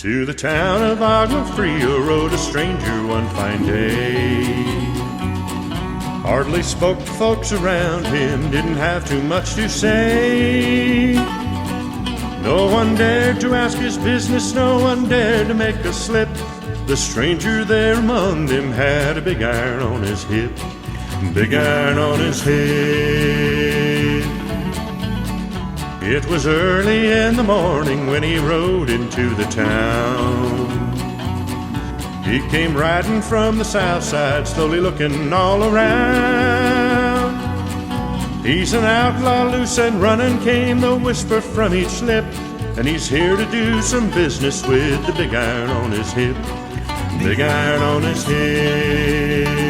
To the town of Agua Fria rode a stranger one fine day. Hardly spoke to folks around him, didn't have too much to say. No one dared to ask his business, no one dared to make a slip. The stranger there among them had a big iron on his hip, big iron on his head. It was early in the morning when he rode into the town. He came riding from the south side, slowly looking all around. He's an outlaw, loose and running, came the whisper from each lip, and he's here to do some business with the big iron on his hip, big iron on his head.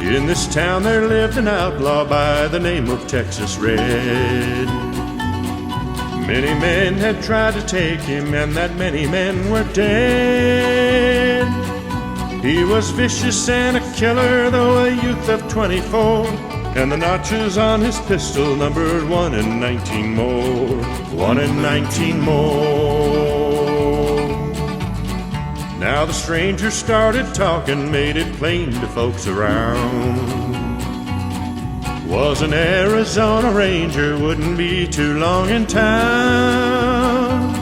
In this town there lived an outlaw by the name of Texas Red. Many men had tried to take him, and that many men were dead. He was vicious and a killer, though a youth of 24, and the notches on his pistol numbered 1 in 19 more, 1 in 19 more. Now the stranger started talking, made it plain to folks around. Was an Arizona Ranger, wouldn't be too long in town.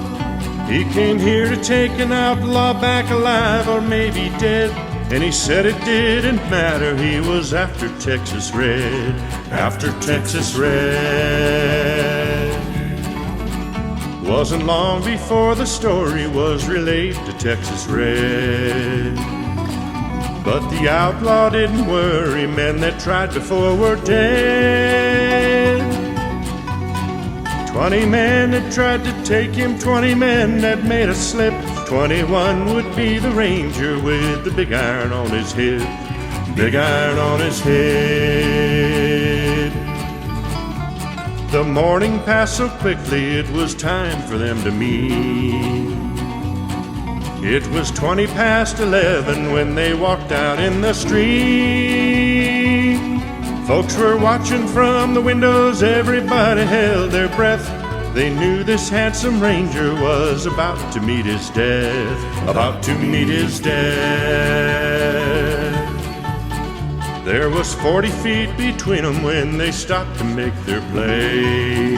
He came here to take an outlaw back alive or maybe dead, and he said it didn't matter, he was after Texas Red, after Texas Red. Wasn't long before the story was relayed to Texas Red. But the outlaw didn't worry, men that tried before were dead. 20 men had tried to take him, 20 men that made a slip. 21 would be the ranger with the big iron on his hip, big iron on his head. The morning passed so quickly, it was time for them to meet. It was 20 past 11 when they walked out in the street. Folks were watching from the windows, everybody held their breath. They knew this handsome ranger was about to meet his death, about to meet his death. There was 40 feet between them when they stopped to make their play.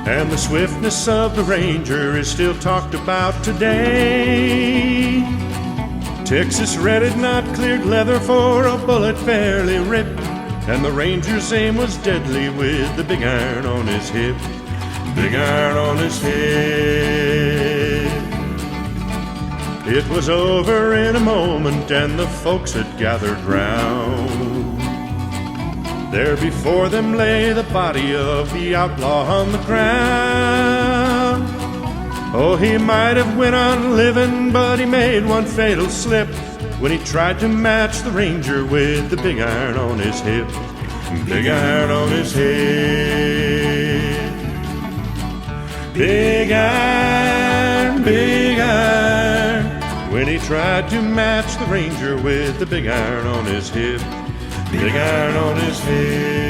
And the swiftness of the ranger is still talked about today. Texas Red had not cleared leather for a bullet fairly ripped, and the ranger's aim was deadly with the big iron on his hip, big iron on his head. It was over in a moment and the folks had gathered round. There before them lay the body of the outlaw on the ground. Oh, he might have went on living, but he made one fatal slip when he tried to match the ranger with the big iron on his hip, big iron on his head. Big iron, when he tried to match the ranger with the big iron on his hip, big iron on his head.